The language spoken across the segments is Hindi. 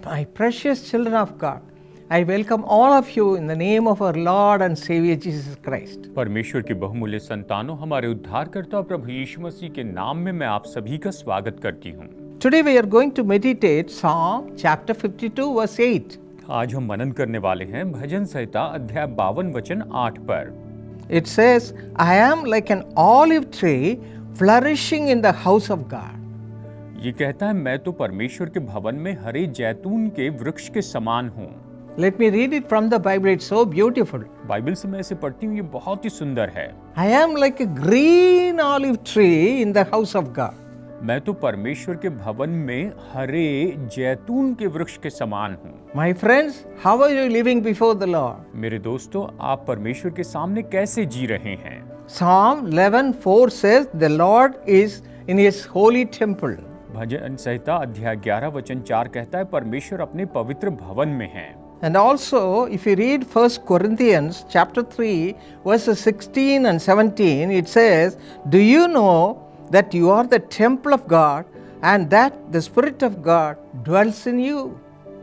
My precious children of God, I welcome all of you in the name of our Lord and Savior Jesus Christ. परमेश्वर के बहुमूल्य संतानों, हमारे उद्धारकर्ता प्रभु यीशु मसीह के नाम में मैं आप सभी का स्वागत करती हूँ। Today we are going to meditate Psalm chapter 52 verse 8. आज हम मनन करने वाले हैं भजन संहिता अध्याय 52 वचन 8 पर। It says, I am like an olive tree flourishing in the house of God. ये कहता है, मैं तो परमेश्वर के भवन में हरे जैतून के वृक्ष के समान हूँ। Let me read it from the Bible. It's so beautiful. Bible से मैं इसे पढ़ती हूँ, ये बहुत ही सुंदर है। I am like a green olive tree in the house of God. मैं तो परमेश्वर के भवन में हरे जैतून के वृक्ष के समान हूँ। My friends, how are you living before the Lord? मेरे दोस्तों, आप परमेश्वर के सामने कैसे जी रहे हैं? Psalm 11:4 says, the Lord is in his holy temple. भजन संहिता अध्याय 11 वचन 4 कहता है, परमेश्वर अपने पवित्र भवन में है। And also, if you read 1 Corinthians chapter 3 verses 16 and 17, it says, do you know that you are the temple of God and that the Spirit of God dwells in you?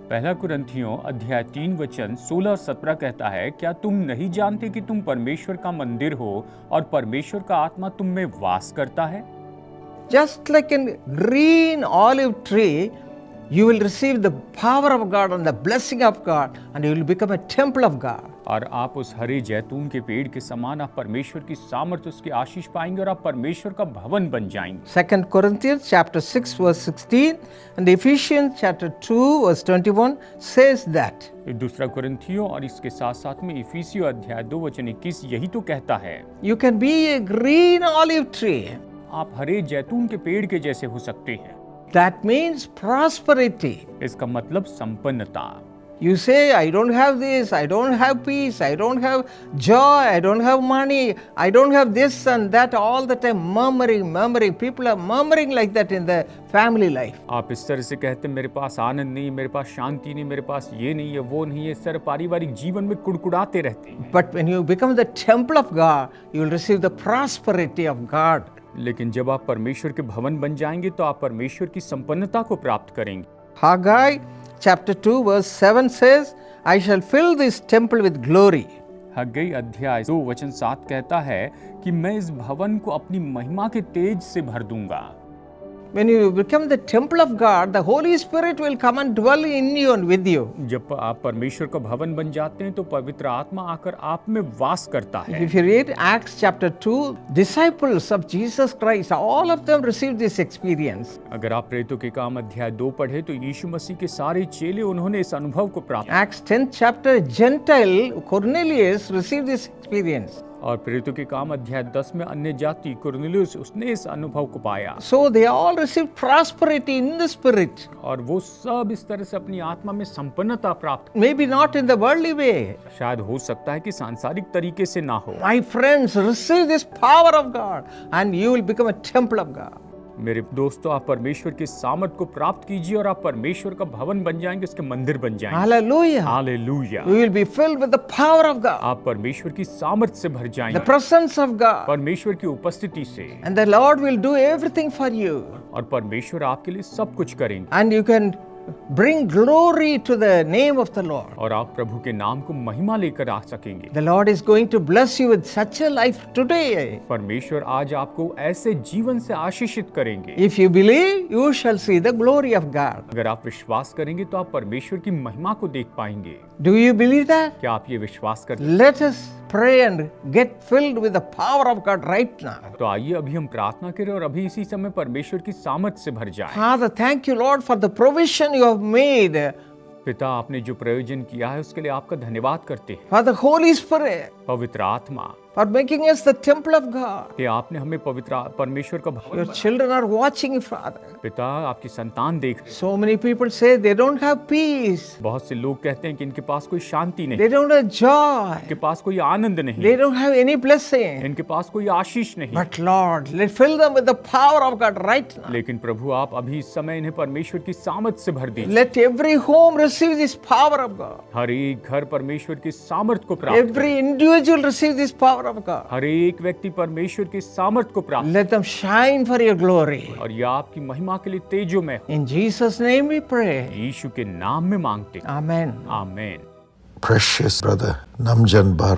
पहला कुरिन्थियों अध्याय 3 वचन 16 और 17 कहता है, क्या तुम नहीं जानते कि तुम परमेश्वर का मंदिर हो और परमेश्वर का आत्मा तुम में वास करता है? Just like a green olive tree, you will receive the power of God and the blessing of God, and you will become a temple of God. और आप उस हरे जैतून के पेड़ के समान आप परमेश्वर की सामर्थ्य, उसकी आशीष पाएंगे और आप परमेश्वर का भवन बन जाएंगे। 2 Corinthians chapter 6 verse 16 and Ephesians chapter 2 verse 21 says that. दूसरा कुरिन्थियों और इसके साथ साथ में इफिसियों अध्याय 2 वचन 21 यही तो कहता है, You can be a green olive tree. आप हरे जैतून के पेड़ के जैसे हो सकते हैं। That means prosperity. इसका मतलब संपन्नता। You say, I don't have this, I don't have peace, I don't have joy, I don't have money, I don't have this and that, all the time murmuring. People are murmuring like that in the family life. आप इस तरह से कहते हैं, मेरे पास आनंद नहीं, मेरे पास शांति नहीं, मेरे पास ये नहीं है, वो नहीं है, इस तरह पारिवारिक जीवन में कुड़कुड़ाते रहते हैं। But when you become the temple of God, you will receive the prosperity of God. लेकिन जब आप परमेश्वर के भवन बन जाएंगे तो आप परमेश्वर की संपन्नता को प्राप्त करेंगे। Haggai chapter 2 verse 7 says, I shall fill this temple with glory. हग्गई अध्याय 2 वचन 7 कहता है कि मैं इस भवन को अपनी महिमा के तेज से भर दूंगा। When you become the temple of God, the Holy Spirit will come and dwell in you and with you. जब आप परमेश्वर का भवन बन जाते हैं तो पवित्र आत्मा आकर आप में वास करता है। If you read Acts chapter 2, disciples of Jesus Christ, all of them received this experience. अगर आप प्रेरितों के काम अध्याय 2 पढ़े तो यीशु मसीह के सारे चेले उन्होंने इस अनुभव को प्राप्त। Acts 10th chapter, Gentile Cornelius received this experience. और प्रेरितों के काम अध्याय 10 में अन्य जाति कुरनेलियुस उसने इस अनुभव को पाया। So they all received prosperity in the spirit. और वो सब इस तरह से अपनी आत्मा में संपन्नता प्राप्त। Maybe not in the worldly way. शायद हो सकता है कि सांसारिक तरीके से ना हो। My friends, receive this power of God and you will become a temple of God. मेरे दोस्तों, आप परमेश्वर के सामर्थ को प्राप्त कीजिए और आप परमेश्वर का भवन बन जाएंगे, उसके मंदिर बन जाएंगे। Hallelujah. Hallelujah. We will be filled with the power of God, आप परमेश्वर की सामर्थ से भर the जाएंगे, presence of God, परमेश्वर की उपस्थिति से, and the Lord will do everything for you. और परमेश्वर आपके लिए सब कुछ करेंगे। And you can bring glory to the name of the Lord. और आप प्रभु के नाम को महिमा लेकर आ सकेंगे। The Lord is going to bless you with such a life today. परमेश्वर आज आपको ऐसे जीवन से आशीषित करेंगे। If you believe, you shall see the glory of God. अगर आप विश्वास करेंगे तो आप परमेश्वर की महिमा को देख पाएंगे। Do you believe that? क्या आप ये विश्वास करते हैं? Let us pray and get filled with the power of God right now. तो आइए अभी हम प्रार्थना करें और अभी इसी समय परमेश्वर की सामर्थ से भर जाएं। Father, thank you, Lord, for the provision you have made. पिता, आपने जो प्रयोजन किया है उसके लिए आपका धन्यवाद करते हैं। For the Holy Spirit, पवित्र आत्मा, for making us the temple of God. कि आपने हमें पवित्र परमेश्वर का भवन Your children are watching you, Father. पिता, आपकी संतान देख रहे हैं। So many people say they don't have peace. बहुत से लोग कहते हैं कि इनके पास कोई शांति नहीं, They don't have joy. इनके पास कोई आनंद नहीं, They don't have any blessing. इनके पास कोई आशीष नहीं। But Lord, let fill them with the power of God right now. लेकिन प्रभु, आप अभी इस समय इन्हें परमेश्वर की सामर्थ से भर दीजिए। Let every home receive this power of God. हर एक घर परमेश्वर की सामर्थ को प्राप्त Every individual receive this power power of God. हर एक व्यक्ति परमेश्वर के सामर्थ को प्राप्त Let them shine for your glory. और यह आपकी महिमा के लिए तेजोमय हो। In Jesus' name we pray. यीशु के नाम में मांगते हैं। Amen. आमीन। Precious brother Namjan Bar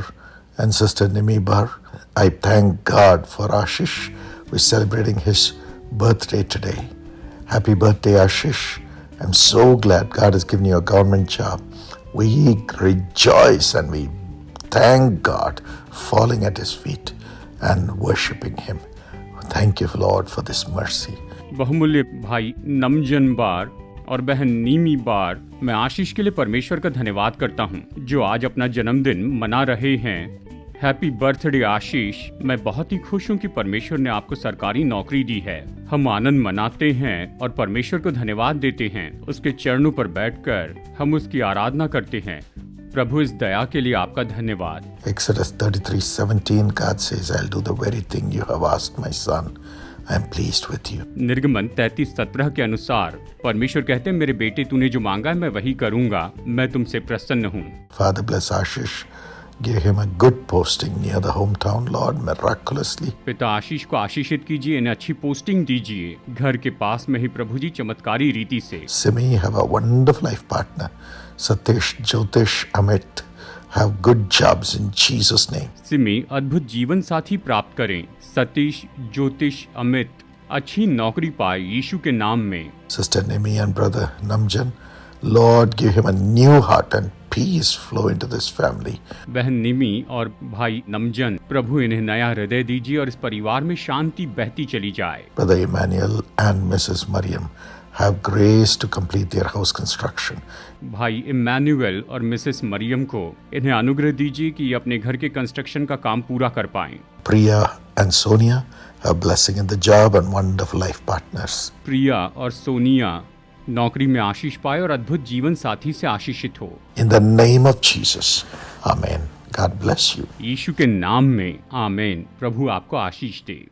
and sister Nimi Bar, I thank God for Ashish, who is celebrating his birthday today. Happy birthday, Ashish. I'm so glad God has given you a government job. We rejoice and we thank God, falling at his feet and worshiping him. Thank you, Lord, for this mercy. बहुमूल्य भाई नमजन बार और बहन नीमी बार, मैं आशीष के लिए परमेश्वर का धन्यवाद करता हूं, जो आज अपना जन्मदिन मना रहे हैं। हैप्पी बर्थडे आशीष। मैं बहुत ही खुश हूं कि परमेश्वर ने आपको सरकारी नौकरी दी है। हम आनंद मनाते हैं और परमेश्वर को धन्यवाद देते हैं। उसके चरणों पर बैठकर हम उसकी आराधना करते हैं। प्रभु इस दया के लिए आपका धन्यवाद। Exodus 33:17, God says, I'll do the very thing you have asked, my son. I am pleased with you. निर्गमन 33:17 के अनुसार परमेश्वर कहते हैं, मेरे बेटे तूने जो मांगा है मैं वही करूंगा, मैं तुमसे प्रसन्न हूँ। Father, bless Ashish. Give him a good posting near the hometown, Lord, miraculously. पिता आशीष को आशीषित कीजिए, इन्हें अच्छी पोस्टिंग दीजिए, घर के पास में ही प्रभु जी चमत्कारी रीति से। Simi, have a wonderful life partner. Satish, Jyotish, Amit, have good jobs in Jesus' name. Simi अद्भुत जीवन साथी प्राप्त करें। सतीश, ज्योतिष, अमित अच्छी नौकरी पाए यीशु के नाम में। Sister Nimi and brother Namjan, Lord, give him a new heart and peace flow into this family. बहन निमी और भाई नमजन, प्रभु इन्हें नया हृदय दीजिए और इस परिवार में शांति बहती चली जाए। Brother Emmanuel and Mrs. Mariam, have grace to complete their house construction. भाई इमैनुअल और मिसेस मरियम को इन्हें अनुग्रह दीजिए कि ये अपने घर के कंस्ट्रक्शन का काम पूरा कर पाएं। Priya and Sonia, a blessing in the job and wonderful life partners. प्रिया और सोनिया नौकरी में आशीष पाए और अद्भुत जीवन साथी से आशीषित हो। In the name of Jesus, Amen. God bless you. यीशु के नाम में आमीन। प्रभु आपको आशीष दे।